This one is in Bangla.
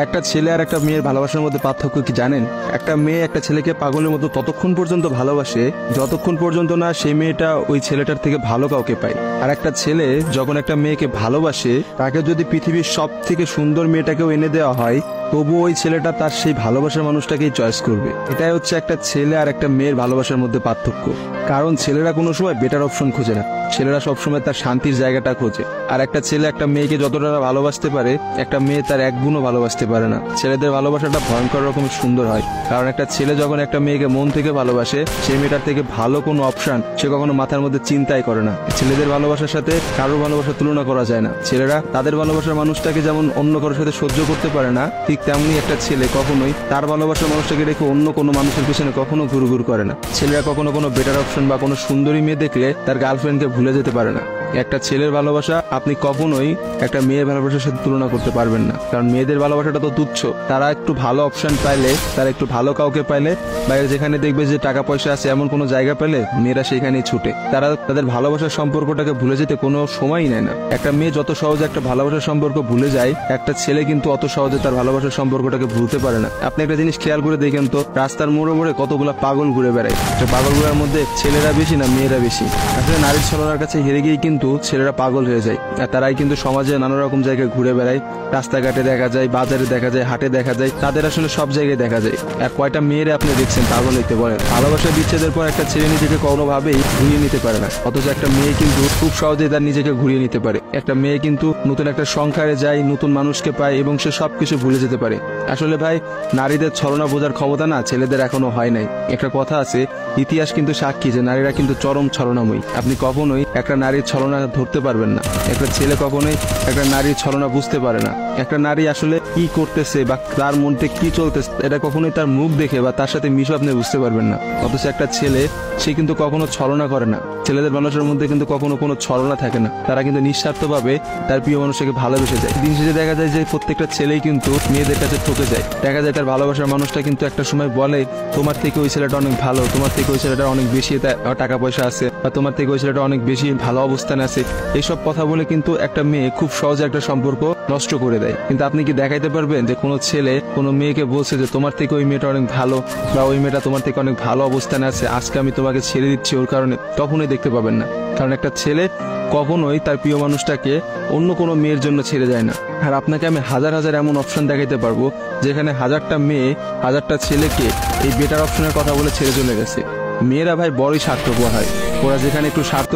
একটা ছেলে আর একটা মেয়ের ভালোবাসার মধ্যে পার্থক্য কি জানেন? একটা মেয়ে একটা ছেলেকে পাগলের মতো ততক্ষণ পর্যন্ত ভালোবাসে যতক্ষণ পর্যন্ত না সেই মেয়েটা ওই ছেলেটার থেকে ভালো কাউকে পায়। আর একটা ছেলে যখন একটা মেয়েকে ভালোবাসে, তাকে যদি পৃথিবীর সব থেকে সুন্দর মেয়েটাকেও এনে দেওয়া হয়, তবু ওই ছেলেটা তার সেই ভালোবাসার মানুষটাকেই চয়েস করবে। এটাই হচ্ছে একটা ছেলে আর একটা মেয়ের ভালোবাসার মধ্যে পার্থক্য। কারণ ছেলেরা কোনো সময় বেটার অপশন খোঁজে না, ছেলেরা সবসময় তার শান্তির জায়গাটা খোঁজে। আর একটা ছেলে একটা মেয়েকে যতটা ভালোবাসতে পারে, একটা মেয়ে তার এক গুণও ভালোবাসতে পারে না। ছেলেদের ভালোবাসাটা ভয়ঙ্কর রকমের সুন্দর হয়, কারণ একটা ছেলে যখন একটা মেয়েকে মন থেকে ভালোবাসে, সেই মেয়েটার থেকে ভালো কোনো অপশন সে কখনো মাথার মধ্যে চিন্তাই করে না। ছেলেদের ভালোবাসার সাথে কারোর ভালোবাসার তুলনা করা যায় না। ছেলেরা তাদের ভালোবাসার মানুষটাকে যেমন অন্য কারোর সাথে সহ্য করতে পারে না, ঠিক তেমনি একটা ছেলে কখনোই তার ভালোবাসার মানুষটাকে রেখে অন্য কোনো মানুষের পিছনে কখনো ঘুরঘুর করে না। ছেলেরা কখনো কোনো বেটার অপশন বা কোনো সুন্দরী মেয়ে দেখলে তার গার্লফ্রেন্ডকে ভুলে যেতে পারে না। একটা ছেলের ভালোবাসা আপনি কখনোই একটা মেয়ের ভালোবাসার সাথে তুলনা করতে পারবেন না, কারণ মেয়েদের ভালোবাসাটা তো তুচ্ছ। তারা একটু ভালো অপশন পাইলে, তারা একটু ভালো কাউকে পাইলে, বাইরে যেখানে দেখবে যে টাকা পয়সা আছে এমন কোনো জায়গা পেলে মেয়েরা সেখানেই ছুটে। তারা তাদের ভালোবাসার সম্পর্কটাকে ভুলে যেতে কোনো সময়ই নেয় না। একটা মেয়ে যত সহজে একটা ভালোবাসার সম্পর্ক ভুলে যায়, একটা ছেলে কিন্তু অত সহজে তার ভালোবাসার সম্পর্কটাকে ভুলতে পারে না। আপনি একটা জিনিস খেয়াল করে দেখেন তো, রাস্তার মোড়ে মোড়ে কতগুলা পাগল ঘুরে বেড়ায়। পাগলগুলোর মধ্যে ছেলেরা বেশি না মেয়েরা বেশি? আসলে নারীর ছলনার কাছে হেরে গিয়ে কিন্তু ছেলেরা পাগল হয়ে যায়। আর তারাই কিন্তু সমাজে নানা রকম জায়গায় ঘুরে বেড়ায়। রাস্তাঘাটে দেখা যায়, বাজারে দেখা যায়, হাটে দেখা যায়, তাদের আসলে সব জায়গায় দেখা যায়। আর কয়টা মেয়েরা আপনি দেখছেন পাগল হইতে বলেন? ভালোবাসা বিচ্ছেদের পর একটা ছেলে নিজেকে কোনোভাবেই ঘুরিয়ে নিতে পারে না, অথচ একটা মেয়ে কিন্তু খুব সহজেই তার নিজেকে ঘুরিয়ে নিতে পারে। একটা মেয়ে কিন্তু নতুন একটা সংসারে যায়, নতুন মানুষকে পায় এবং সে সবকিছু ভুলে যেতে পারে। আসলে ভাই, নারীদের ছলনা বোঝার ক্ষমতা না ছেলেদের এখনো হয় নাই। একটা কথা আছে, ইতিহাস কিন্তু সাক্ষী যে নারীরা কিন্তু চরম ছলনাময়ী। আপনি কখনোই একটা নারীর ছলনা ধরতে পারবেন না। একটা ছেলে কখনোই একটা নারীর ছলনা বুঝতে পারে না। একটা নারী আসলে কি করতেছে বা তার মধ্যে কি চলতেছে, এটা কখনোই তার মুখ দেখে বা তার সাথে মিশে আপনি বুঝতে পারবেন না। অথচ একটা ছেলে, সে কিন্তু কখনো ছলনা করে না। ছেলেদের মানুষের মধ্যে কিন্তু কখনো কোনো ছলনা থাকে না। তারা কিন্তু নিঃস্বার্থভাবে তার প্রিয় মানুষকে ভালোবেসে যায়। দিন শেষে দেখা যায় যে প্রত্যেকটা ছেলেই কিন্তু মেয়েদের কাছে ঠকে যায়। দেখা যায় তার ভালোবাসার মানুষটা কিন্তু একটা সময় বলে, তোমার থেকে ওই ছেলেটা অনেক ভালো, তোমার থেকে ওই ছেলেটা অনেক বেশি টাকা পয়সা আছে, বা তোমার থেকে ওই ছেলেটা অনেক বেশি ভালো অবস্থানে আছে। এইসব কথা বলে কিন্তু একটা মেয়ে খুব সহজে একটা সম্পর্ক নষ্ট করে দেয়। কিন্তু আপনি কি দেখাইতে পারবেন যে কোনো ছেলে কোনো মেয়েকে বলছে যে তোমার থেকে ওই মেয়েটা অনেক ভালো, বা ওই মেয়েটা তোমার থেকে অনেক ভালো অবস্থানে আছে, আজকে আমি তোমাকে ছেড়ে দিচ্ছি ওর কারণে? কখনোই দেখতে পাবেন না। কারণ একটা ছেলে কখনোই তার প্রিয় মানুষটাকে অন্য কোনো মেয়ের জন্য ছেড়ে যায় না। আর আপনাকে আমি হাজার হাজার এমন অপশন দেখাইতে পারবো যেখানে হাজারটা মেয়ে হাজারটা ছেলেকে এই বেটার অপশনের কথা বলে ছেড়ে চলে গেছে। মেয়েরা ভাই বড়ই স্বার্থপর হয়। ওরা যেখানে একটু স্বার্থ